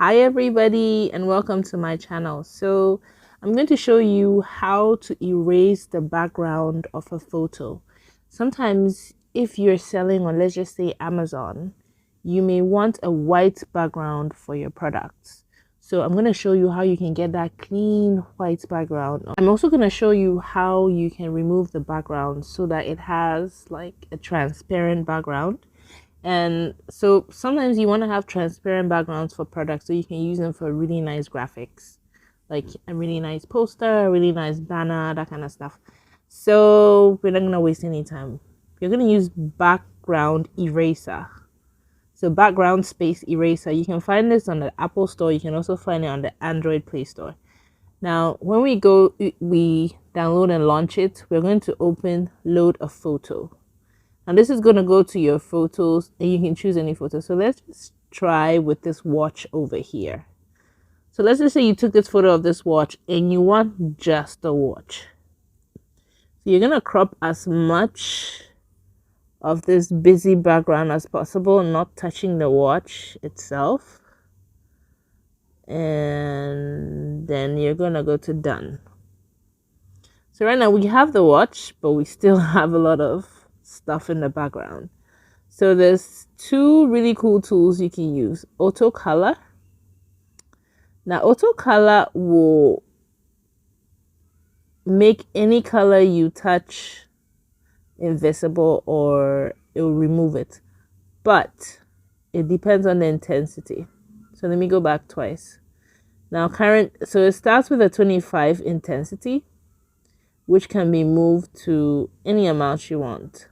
Hi everybody and welcome to my channel. So I'm going to show you how to erase the background of a photo. Sometimes if you're selling on, let's just say, Amazon, you may want a white background for your products. So I'm going to show you how you can get that clean white background. I'm also going to show you how you can remove the background so that it has like a transparent background. And so sometimes you want to have transparent backgrounds for products so you can use them for really nice graphics, like a really nice poster, a really nice banner, that kind of stuff. So we're not going to waste any time. You're going to use background eraser. So background space eraser. You can find this on the Apple Store. You can also find it on the Android Play Store. Now, when we download and launch it, we're going to open load a photo. And this is going to go to your photos and you can choose any photo. So let's just try with this watch over here. So let's just say you took this photo of this watch and you want just the watch. So you're going to crop as much of this busy background as possible, not touching the watch itself. And then you're going to go to done. So right now we have the watch, but we still have a lot of stuff in the background. So there's two really cool tools you can use. Auto color. Now auto color will make any color you touch invisible, or it will remove it, but it depends on the intensity. So let me go back twice. Now so it starts with a 25 intensity, which can be moved to any amount you want.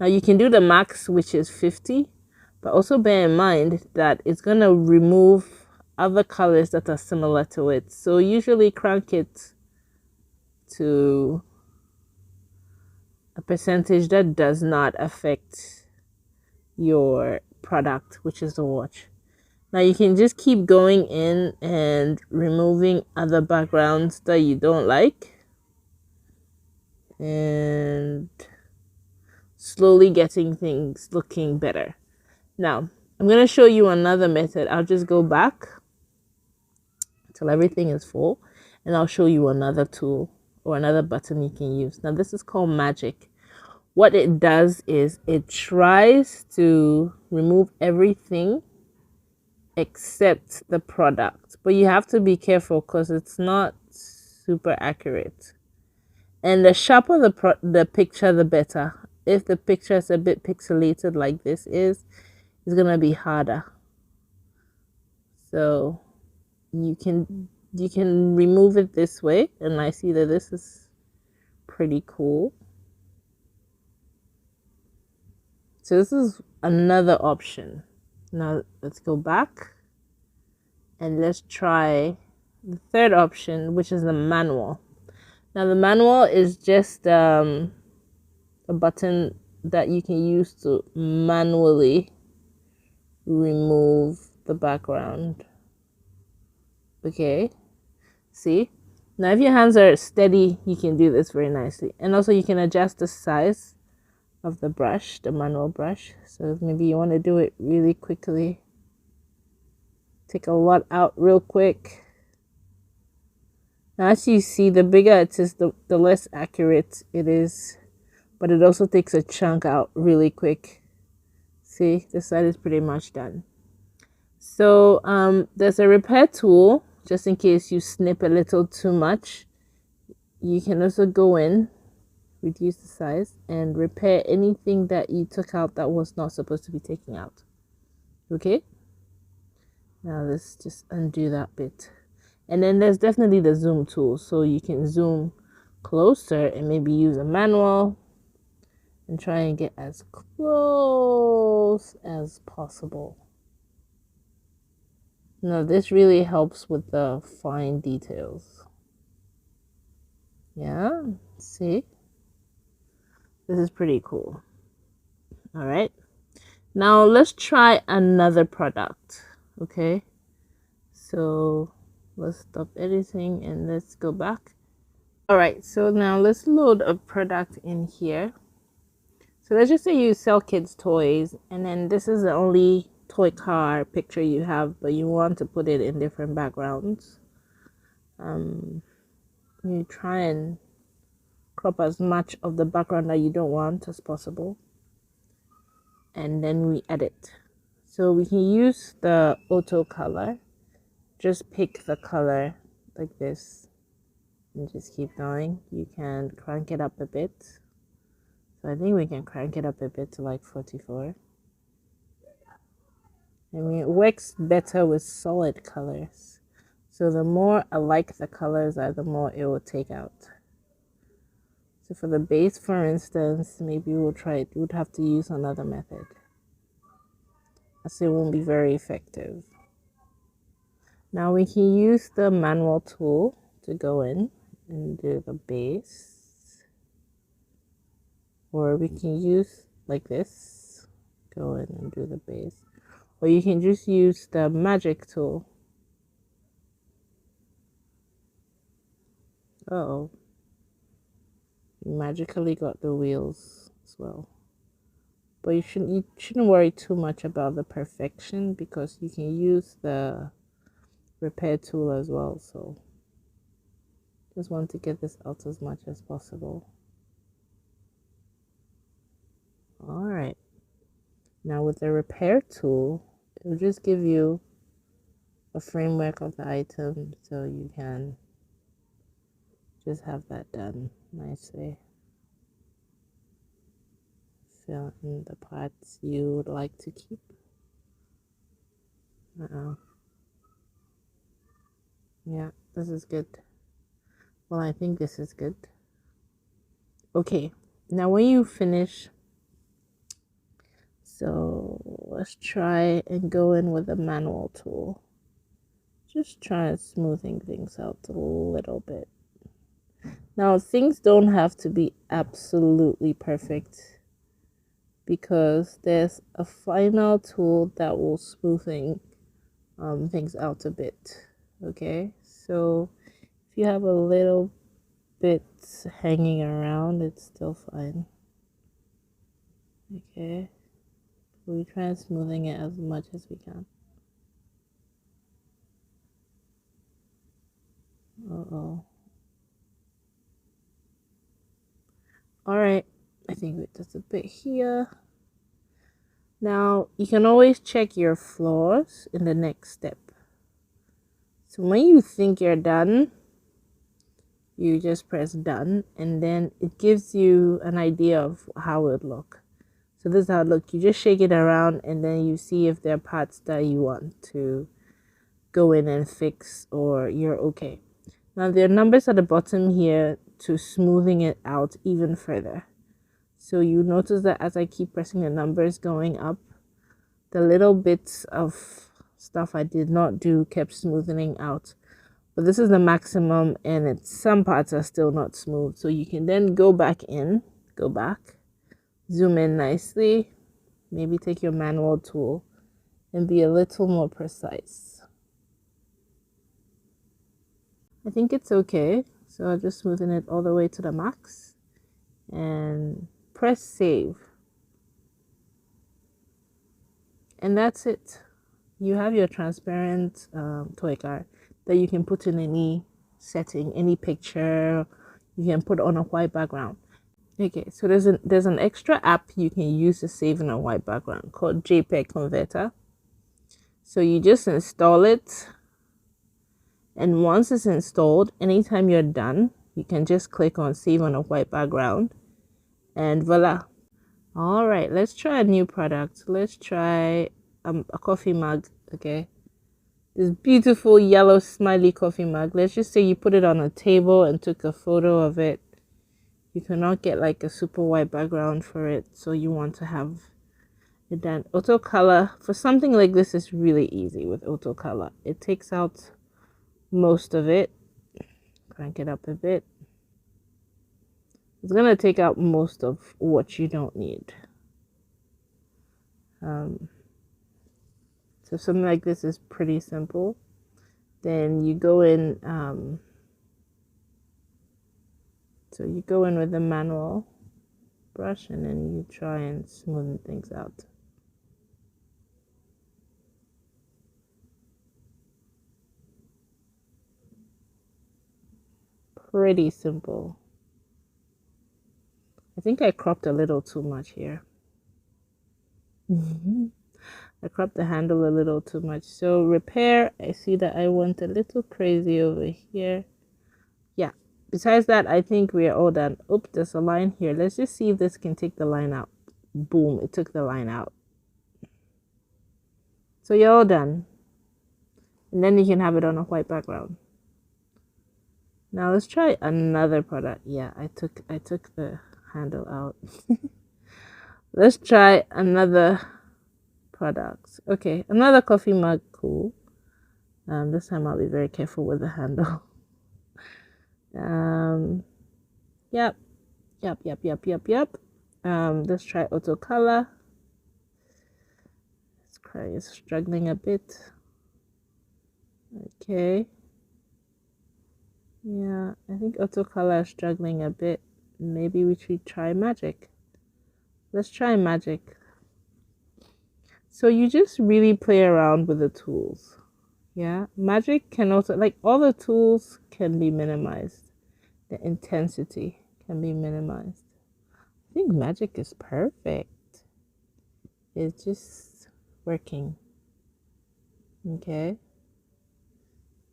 Now you can do the max, which is 50, but also bear in mind that it's going to remove other colors that are similar to it. So usually crank it to a percentage that does not affect your product, which is the watch. Now you can just keep going in and removing other backgrounds that you don't like, and slowly getting things looking better. Now, I'm going to show you another method. I'll just go back till everything is full, and I'll show you another tool or another button you can use. Now, this is called Magic. What it does is it tries to remove everything except the product, but you have to be careful because it's not super accurate. And the sharper the picture, the better. If the picture is a bit pixelated like this is, it's gonna be harder. So you can remove it this way, and I see that this is pretty cool. So this is another option. Now let's go back and let's try the third option, which is the manual. Now the manual is just a button that you can use to manually remove the background. Okay, see? Now if your hands are steady, you can do this very nicely. And also you can adjust the size of the brush, the manual brush. So maybe you want to do it really quickly. Take a lot out real quick. Now as you see, the bigger it is, the less accurate it is. But it also takes a chunk out really quick. See, this side is pretty much done. So there's a repair tool, just in case you snip a little too much. You can also go in, reduce the size, and repair anything that you took out that was not supposed to be taken out. Okay, now let's just undo that bit. And then there's definitely the zoom tool, so you can zoom closer and maybe use a manual and try and get as close as possible. Now this really helps with the fine details. Yeah, see? This is pretty cool. All right. Now let's try another product. Okay. So let's stop editing and let's go back. All right. So now let's load a product in here. So let's just say you sell kids toys, and then this is the only toy car picture you have, but you want to put it in different backgrounds. You try and crop as much of the background that you don't want as possible, and then we edit. So we can use the auto color. Just pick the color like this and just keep going. You can crank it up a bit. So I think we can crank it up a bit to like 44. I mean, it works better with solid colors. So the more alike the colors are, the more it will take out. So for the base, for instance, maybe we'll try it. We would have to use another method, as it won't be very effective. Now we can use the manual tool to go in and do the base. Or we can use like this, go in and do the base. Or you can just use the magic tool. Uh-oh. You magically got the wheels as well. But you shouldn't worry too much about the perfection, because you can use the repair tool as well. So just want to get this out as much as possible. All right. Now with the repair tool, it will just give you a framework of the item, so you can just have that done nicely. Fill in the parts you would like to keep. Yeah, this is good. Well, I think this is good. Okay, now when you finish, so let's try and go in with the manual tool. Just try smoothing things out a little bit. Now, things don't have to be absolutely perfect, because there's a final tool that will smoothing things out a bit. Okay, so if you have a little bit hanging around, it's still fine. Okay, we try smoothing it as much as we can. Uh-oh. All right, I think there's a bit here. Now you can always check your flaws in the next step. So when you think you're done, you just press done, and then it gives you an idea of how it would look. So this is how it looks. You just shake it around, and then you see if there are parts that you want to go in and fix, or you're okay. Now there are numbers at the bottom here to smoothing it out even further. So you notice that as I keep pressing the numbers going up, the little bits of stuff I did not do kept smoothing out. But this is the maximum, and some parts are still not smooth. So you can then go back, zoom in nicely, maybe take your manual tool and be a little more precise. I think it's okay. So I'll just smoothen it all the way to the max and press save. And that's it. You have your transparent toy car that you can put in any setting, any picture. You can put on a white background. Okay, so there's an extra app you can use to save in a white background called JPEG Converter. So you just install it, and once it's installed, anytime you're done, you can just click on save on a white background, and voila. All right, let's try a new product. Let's try a coffee mug. Okay, this beautiful yellow smiley coffee mug. Let's just say you put it on a table and took a photo of it. You cannot get like a super white background for it, so you want to have it done. Auto color for something like this is really easy with auto color. It takes out most of it. Crank it up a bit. It's gonna take out most of what you don't need. So something like this is pretty simple. Then you go in. So you go in with the manual brush, and then you try and smoothen things out. pretty simple. I think I cropped a little too much here. I cropped the handle a little too much. So repair, I see that I went a little crazy over here. Yeah, besides that, I think we are all done. Oops, there's a line here. Let's just see if this can take the line out. Boom, it took the line out. So you're all done. And then you can have it on a white background. Now let's try another product. Yeah, I took the handle out. Let's try another product. Okay, another coffee mug. Cool. This time I'll be very careful with the handle. Yep. Let's try auto color. This cry is struggling a bit. Okay. Yeah, I think auto color is struggling a bit. Maybe we should try magic. Let's try magic. So you just really play around with the tools. Yeah, magic can also, like, all the tools can be minimized. The intensity can be minimized. I think magic is perfect. It's just working. Okay.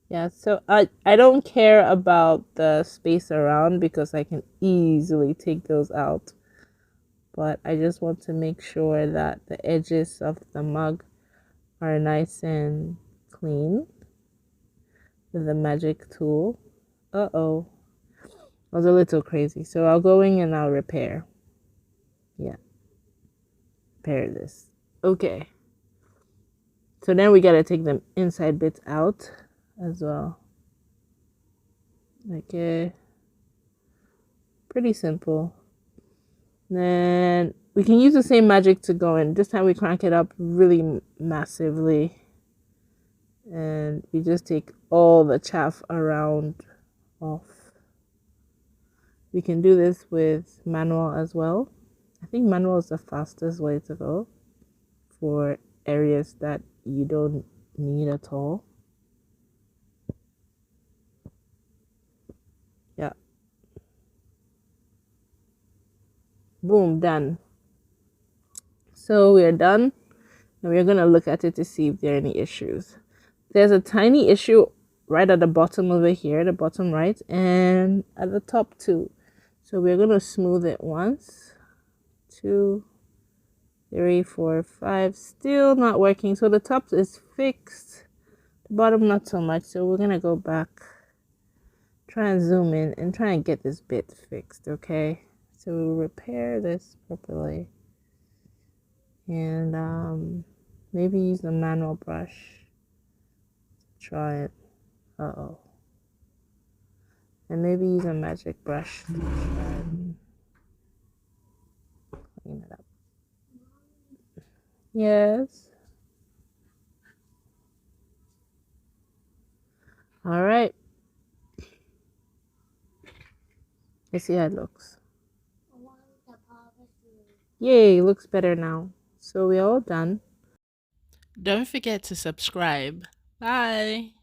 Yeah, so I don't care about the space around because I can easily take those out. But I just want to make sure that the edges of the mug are nice and clean with the magic tool. Uh-oh. I was a little crazy. So I'll go in and I'll repair. Yeah. Repair this. Okay. So then we gotta take the inside bits out as well. Okay. Pretty simple. Then we can use the same magic to go in. This time we crank it up really massively. And we just take all the chaff around off. We can do this with manual as well. I think manual is the fastest way to go for areas that you don't need at all. Yeah. Boom, done. So we're done. And we're going to look at it to see if there are any issues. There's a tiny issue right at the bottom over here, the bottom right, and at the top too. So we're going to smooth it once, 2, 3, 4, 5. Still not working. So the top is fixed, the bottom not so much. So we're going to go back, try and zoom in and try and get this bit fixed. Okay, so we'll repair this properly and maybe use the manual brush. Try it. Uh-oh. And maybe use a magic brush to try and clean it up. Yes. All right. Let's see how it looks. Yay, looks better now. So we're all done. Don't forget to subscribe. Bye.